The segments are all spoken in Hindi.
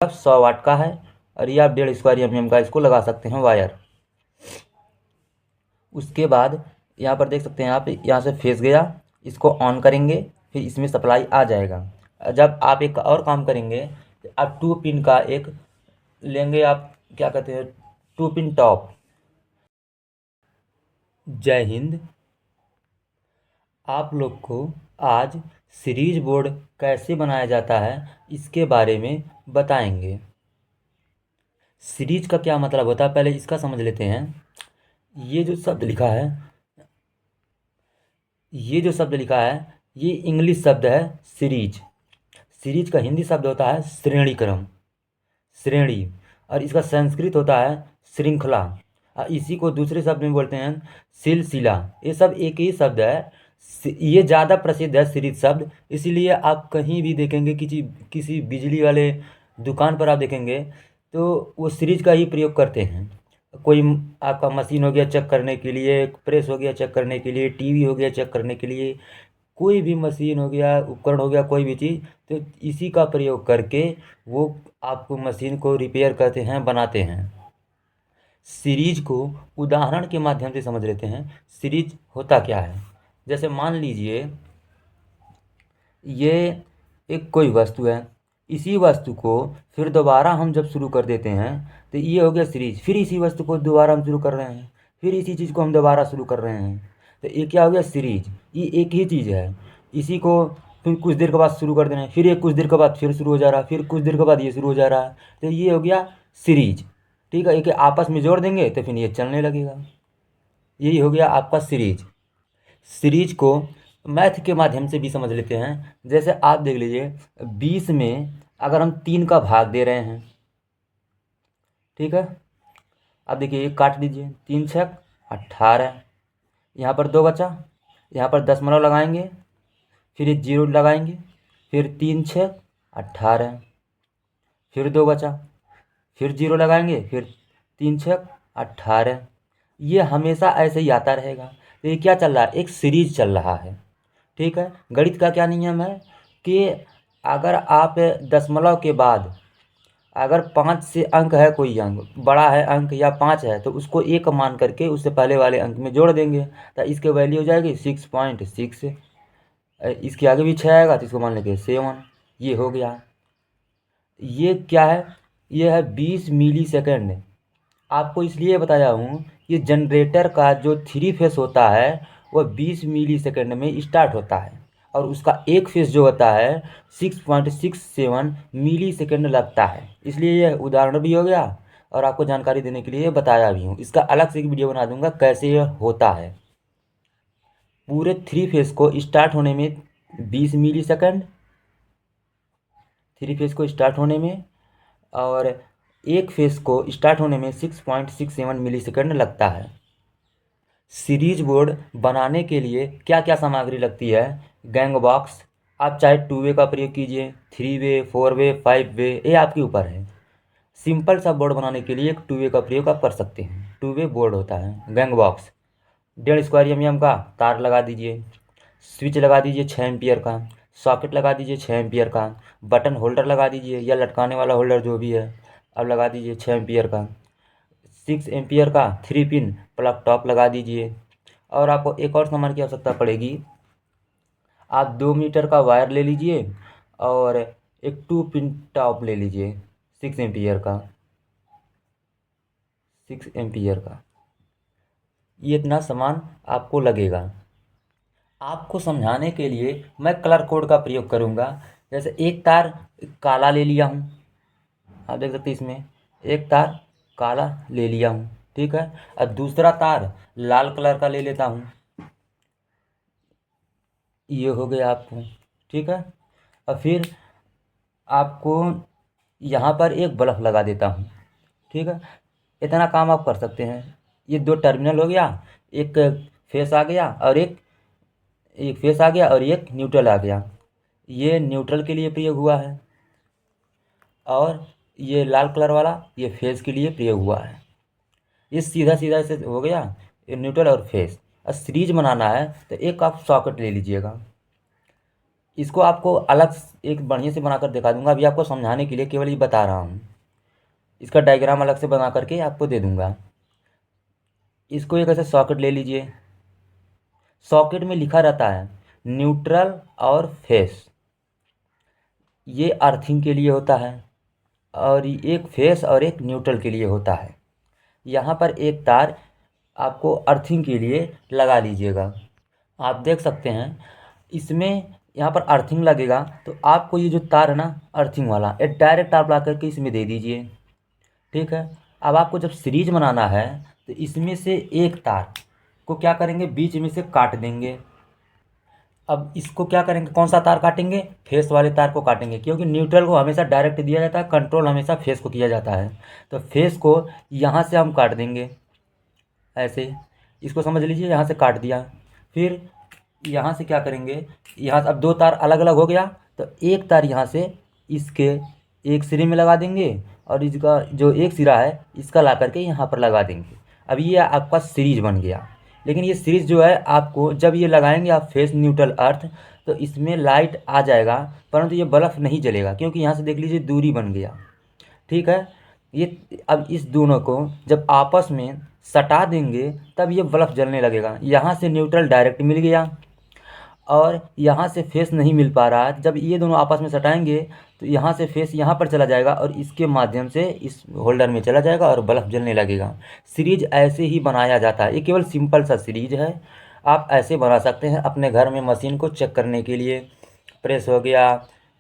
100 वाट का है और ये आप 1.5 स्क्वायर mm का इसको लगा सकते हैं वायर। उसके बाद यहाँ पर देख सकते हैं आप, यहाँ से फेस गया, इसको ऑन करेंगे, फिर इसमें सप्लाई आ जाएगा। जब आप एक और काम करेंगे, आप 2 पिन का एक लेंगे, आप क्या कहते हैं, 2 पिन टॉप। जय हिंद। आप लोग को आज सीरीज बोर्ड कैसे बनाया जाता है इसके बारे में बताएंगे। सीरीज का क्या मतलब होता है पहले इसका समझ लेते हैं। ये जो शब्द लिखा है, ये जो शब्द लिखा है, ये इंग्लिश शब्द है सीरीज। सीरीज का हिंदी शब्द होता है श्रेणी क्रम, श्रेणी। और इसका संस्कृत होता है श्रृंखला। इसी को दूसरे शब्द में बोलते हैं सिलसिला। ये सब एक ही शब्द है। ये ज़्यादा प्रसिद्ध है सीरीज शब्द, इसीलिए आप कहीं भी देखेंगे, किसी बिजली वाले दुकान पर आप देखेंगे तो वो सीरीज का ही प्रयोग करते हैं। कोई आपका मशीन हो गया चेक करने के लिए, प्रेस हो गया चेक करने के लिए, टीवी हो गया चेक करने के लिए, कोई भी मशीन हो गया, उपकरण हो गया, कोई भी चीज़, तो इसी का प्रयोग करके वो आपको मशीन को रिपेयर करते हैं, बनाते हैं। सीरीज को उदाहरण के माध्यम से समझ लेते हैं। सीरीज होता क्या है, जैसे मान लीजिए ये एक कोई वस्तु है, इसी वस्तु को फिर दोबारा हम जब शुरू कर देते हैं तो ये हो गया सीरीज। फिर इसी वस्तु को दोबारा हम शुरू कर रहे हैं, फिर इसी चीज़ को हम दोबारा शुरू कर रहे हैं, तो ये क्या हो गया सीरीज। ये एक ही चीज़ है, इसी को फिर कुछ देर के बाद शुरू कर देना है, फिर एक कुछ देर के बाद फिर शुरू हो जा रहा है, फिर कुछ देर के बाद ये शुरू हो जा रहा है, तो ये हो गया सीरीज। ठीक है, एक आपस में जोड़ देंगे तो फिर ये चलने लगेगा। यही हो गया आपका सीरीज। सीरीज को मैथ के माध्यम से भी समझ लेते हैं। जैसे आप देख लीजिए, 20 में अगर हम 3 का भाग दे रहे हैं, ठीक है, अब देखिए ये काट दीजिए, 3×6 = 18। यहाँ पर 2 बचा, यहाँ पर दशमलव लगाएंगे, फिर एक जीरो लगाएंगे, फिर 3×6 = 18, फिर 2 बचा, फिर जीरो लगाएंगे, फिर 3×6 = 18। ये हमेशा ऐसे ही आता रहेगा। तो ये क्या चल रहा है, एक सीरीज चल रहा है। ठीक है, गणित का क्या नियम है कि अगर आप दशमलव के बाद अगर 5 से अंक है, कोई अंक बड़ा है अंक या 5 है, तो उसको एक मान करके उससे पहले वाले अंक में जोड़ देंगे, तो इसके वैल्यू हो जाएगी 6.6। इसके आगे भी 6 आएगा तो इसको मान लेंगे 7। ये हो गया। ये क्या है, ये है 20 मिली सेकेंड। आपको इसलिए बताया हूँ, ये जनरेटर का जो 3 फेस होता है वह 20 मिली सेकेंड में स्टार्ट होता है, और उसका एक फेस जो होता है 6.67 मिली सेकेंड लगता है। इसलिए यह उदाहरण भी हो गया और आपको जानकारी देने के लिए बताया भी हूँ। इसका अलग से एक वीडियो बना दूंगा कैसे यह होता है। पूरे 3 फेस को स्टार्ट होने में 20 मिली सेकेंड, 3 फेस को स्टार्ट होने में, और एक फेस को स्टार्ट होने में 6.67 मिली सेकेंड लगता है। सीरीज बोर्ड बनाने के लिए क्या क्या सामग्री लगती है। गैंग बॉक्स, आप चाहे 2 वे का प्रयोग कीजिए, 3 वे, 4 वे, 5 वे, ये आपके ऊपर है। सिंपल सा बोर्ड बनाने के लिए एक 2 वे का प्रयोग आप कर सकते हैं। 2 वे बोर्ड होता है गैंग बॉक्स। 1.5 स्क्वायर mm का तार लगा दीजिए, स्विच लगा दीजिए 6 एम्पियर का, सॉकेट लगा दीजिए 6 एम्पियर का, बटन होल्डर लगा दीजिए या लटकाने वाला होल्डर जो भी है, अब लगा दीजिए 6 एम्पियर का। 6 एम्पियर का 3 पिन प्लग टॉप लगा दीजिए। और आपको एक और सामान की आवश्यकता पड़ेगी। आप 2 मीटर का वायर ले लीजिए और एक 2 पिन टॉप ले लीजिए 6 एम्पियर का, 6 एम्पियर का। ये इतना सामान आपको लगेगा। आपको समझाने के लिए मैं कलर कोड का प्रयोग करूँगा। जैसे एक तार काला ले लिया हूँ, आप देख सकते हैं इसमें एक तार काला ले लिया हूँ, ठीक है। और दूसरा तार लाल कलर का ले लेता हूँ, ये हो गया आपको, ठीक है। और फिर आपको यहाँ पर एक बल्ब लगा देता हूँ, ठीक है। इतना काम आप कर सकते हैं। ये 2 टर्मिनल हो गया, एक फेस आ गया और एक एक फेस आ गया और एक न्यूट्रल आ गया। ये न्यूट्रल के लिए प्रयोग हुआ है, और ये लाल कलर वाला ये फेस के लिए प्रयोग हुआ है। ये सीधा सीधा ऐसे हो गया, ये न्यूट्रल और फेस। और सीरीज बनाना है तो एक आप सॉकेट ले लीजिएगा, इसको आपको अलग एक बढ़िया से बनाकर दिखा दूंगा, अभी आपको समझाने के लिए केवल ये बता रहा हूँ। इसका डायग्राम अलग से बना करके आपको दे दूंगा। इसको एक ऐसे सॉकेट ले लीजिए। सॉकेट में लिखा रहता है न्यूट्रल और फेस। ये अर्थिंग के लिए होता है और एक फेस और एक न्यूट्रल के लिए होता है। यहाँ पर एक तार आपको अर्थिंग के लिए लगा लीजिएगा। आप देख सकते हैं इसमें यहाँ पर अर्थिंग लगेगा, तो आपको ये जो तार है ना अर्थिंग वाला, ये डायरेक्ट आप ला करके इसमें दे दीजिए। ठीक है। अब आपको जब सीरीज बनाना है तो इसमें से एक तार को क्या करेंगे, बीच में से काट देंगे। अब इसको क्या करेंगे, कौन सा तार काटेंगे, फेस वाले तार को काटेंगे, क्योंकि न्यूट्रल को हमेशा डायरेक्ट दिया जाता है, कंट्रोल हमेशा फेस को किया जाता है। तो फेस को यहाँ से हम काट देंगे ऐसे, इसको समझ लीजिए, यहाँ से काट दिया। फिर यहाँ से क्या करेंगे, यहाँ से अब दो तार अलग अलग हो गया, तो एक तार यहाँ से इसके एक सिरे में लगा देंगे और इसका जो एक सिरा है इसका ला करके यहाँ पर लगा देंगे। अब ये आपका सीरीज बन गया। लेकिन ये सीरीज जो है आपको जब ये लगाएंगे आप फेस न्यूट्रल अर्थ, तो इसमें लाइट आ जाएगा, परंतु ये बल्ब नहीं जलेगा, क्योंकि यहाँ से देख लीजिए दूरी बन गया। ठीक है। ये अब इस दोनों को जब आपस में सटा देंगे तब ये बल्ब जलने लगेगा। यहाँ से न्यूट्रल डायरेक्ट मिल गया और यहाँ से फेस नहीं मिल पा रहा है। जब ये दोनों आपस में सटाएंगे तो यहाँ से फेस यहाँ पर चला जाएगा और इसके माध्यम से इस होल्डर में चला जाएगा और बल्ब जलने लगेगा। सीरीज ऐसे ही बनाया जाता है। ये केवल सिंपल सा सीरीज है। आप ऐसे बना सकते हैं अपने घर में मशीन को चेक करने के लिए। प्रेस हो गया,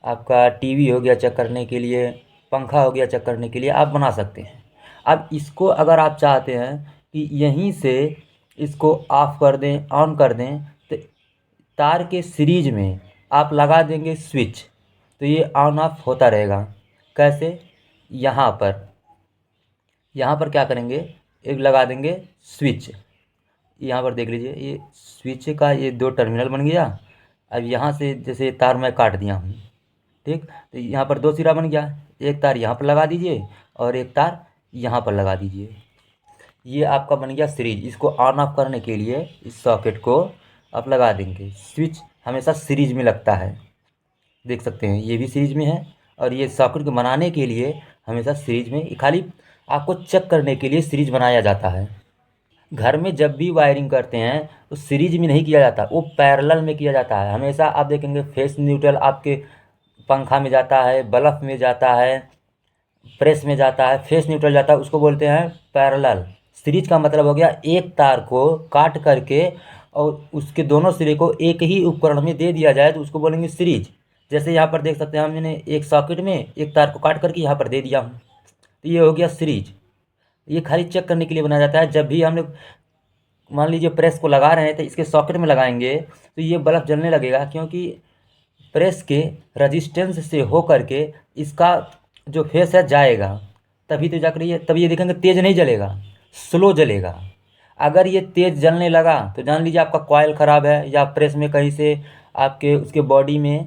आपका टीवी हो गया चेक करने के लिए, पंखा हो गया चेक करने के लिए आप बना सकते हैं। अब इसको अगर आप चाहते हैं कि यहीं से इसको ऑफ कर दें, ऑन कर दें, तो तार के सीरीज में आप लगा देंगे स्विच, तो ये ऑन ऑफ होता रहेगा। कैसे, यहाँ पर क्या करेंगे, एक लगा देंगे स्विच। यहाँ पर देख लीजिए ये स्विच का ये दो टर्मिनल बन गया। अब यहाँ से जैसे तार मैं काट दिया हूँ, ठीक, तो यहाँ पर दो सिरा बन गया। एक तार यहाँ पर लगा दीजिए और एक तार यहाँ पर लगा दीजिए। ये आपका बन गया सीरीज। इसको ऑन ऑफ करने के लिए इस सॉकेट को आप लगा देंगे। स्विच हमेशा सीरीज में लगता है, देख सकते हैं ये भी सीरीज में है। और ये सॉकेट को बनाने के लिए हमेशा सीरीज में, खाली आपको चेक करने के लिए सीरीज बनाया जाता है। घर में जब भी वायरिंग करते हैं तो सीरीज में नहीं किया जाता, वो पैरेलल में किया जाता है। हमेशा आप देखेंगे फेस न्यूट्रल आपके पंखा में जाता है, बल्ब में जाता है, प्रेस में जाता है, फेस न्यूट्रल जाता है, उसको बोलते हैं पैरेलल। सीरीज का मतलब हो गया एक तार को काट करके और उसके दोनों सिरे को एक ही उपकरण में दे दिया जाए तो उसको बोलेंगे सीरीज। जैसे यहाँ पर देख सकते हैं हमने एक सॉकेट में एक तार को काट करके यहाँ पर दे दिया हूँ, तो ये हो गया सीरीज। ये खाली चेक करने के लिए बनाया जाता है। जब भी हम लोग मान लीजिए प्रेस को लगा रहे हैं तो इसके सॉकेट में लगाएंगे तो ये बल्ब जलने लगेगा, क्योंकि प्रेस के रजिस्टेंस से हो करके इसका जो फेस है जाएगा, तभी तो जाकर ये, तभी ये देखेंगे तेज़ नहीं जलेगा, स्लो जलेगा। अगर ये तेज़ जलने लगा तो जान लीजिए आपका कॉइल ख़राब है या प्रेस में कहीं से आपके उसके बॉडी में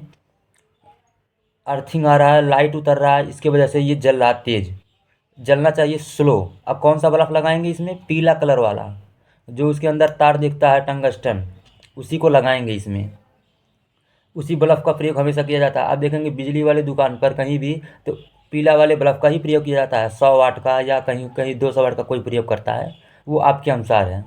अर्थिंग आ रहा है, लाइट उतर रहा है, इसके वजह से ये जल रहा है तेज़। जलना चाहिए स्लो। अब कौन सा बल्ब लगाएंगे इसमें, पीला कलर वाला, जो उसके अंदर तार दिखता है टंगस्टन, उसी को लगाएंगे इसमें। उसी बल्ब का प्रयोग हमेशा किया जाता है। आप देखेंगे बिजली वाले दुकान पर कहीं भी तो पीला वाले बल्ब का ही प्रयोग किया जाता है, 100 वाट का या कहीं कहीं 200 वाट का कोई प्रयोग करता है, वो आपके अनुसार है।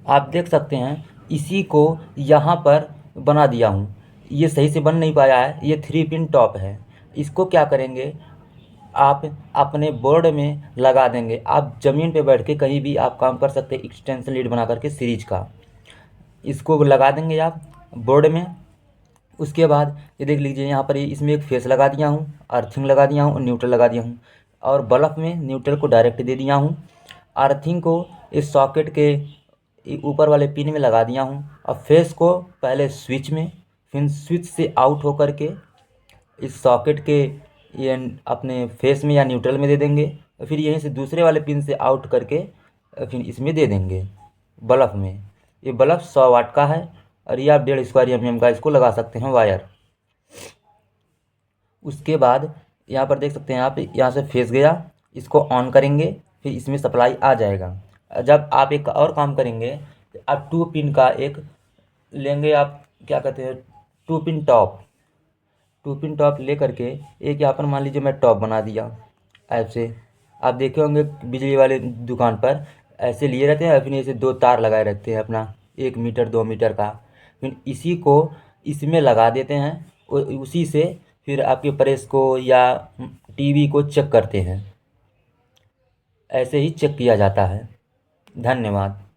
आप देख सकते हैं इसी को यहाँ पर बना दिया हूँ। ये सही से बन नहीं पाया है, ये 3 पिन टॉप है। इसको क्या करेंगे, आप अपने बोर्ड में लगा देंगे। आप ज़मीन पे बैठ के कहीं भी आप काम कर सकते हैं, एक्सटेंशन लीड बना करके सीरीज का। इसको लगा देंगे आप बोर्ड में। उसके बाद ये देख लीजिए यहाँ पर इसमें एक फेस लगा दिया हूँ, अर्थिंग लगा दिया हूँ और न्यूट्रल लगा दिया हूँ, और बल्ब में न्यूट्रल को डायरेक्ट दे दिया हूँ। अर्थिंग को इस सॉकेट के ऊपर वाले पिन में लगा दिया हूँ और फेस को पहले स्विच में, फिर स्विच से आउट होकर के इस सॉकेट के ये अपने फेस में या न्यूट्रल में दे देंगे, और फिर यहीं से दूसरे वाले पिन से आउट करके फिर इसमें दे देंगे बल्ब में। ये बल्ब 100 वाट का है और ये आप 1.5 स्क्वायर mm का इसको लगा सकते हैं वायर। उसके बाद यहाँ पर देख सकते हैं आप, यहाँ से फेस गया, इसको ऑन करेंगे, फिर इसमें सप्लाई आ जाएगा। जब आप एक और काम करेंगे, आप 2 पिन का एक लेंगे, आप क्या कहते हैं two pin top, two pin top ले करके एक यहाँ पर मान लीजिए मैं टॉप बना दिया ऐसे। आप देखे होंगे बिजली वाले दुकान पर ऐसे लिए रहते हैं, फिर ऐसे दो तार लगाए रखते हैं अपना 1 मीटर 2 मीटर का। फिर इसी को इसमें लगा देते हैं, उसी से फिर आपके प्रेस को या टीवी को चेक करते हैं। ऐसे ही चेक किया जाता है। धन्यवाद।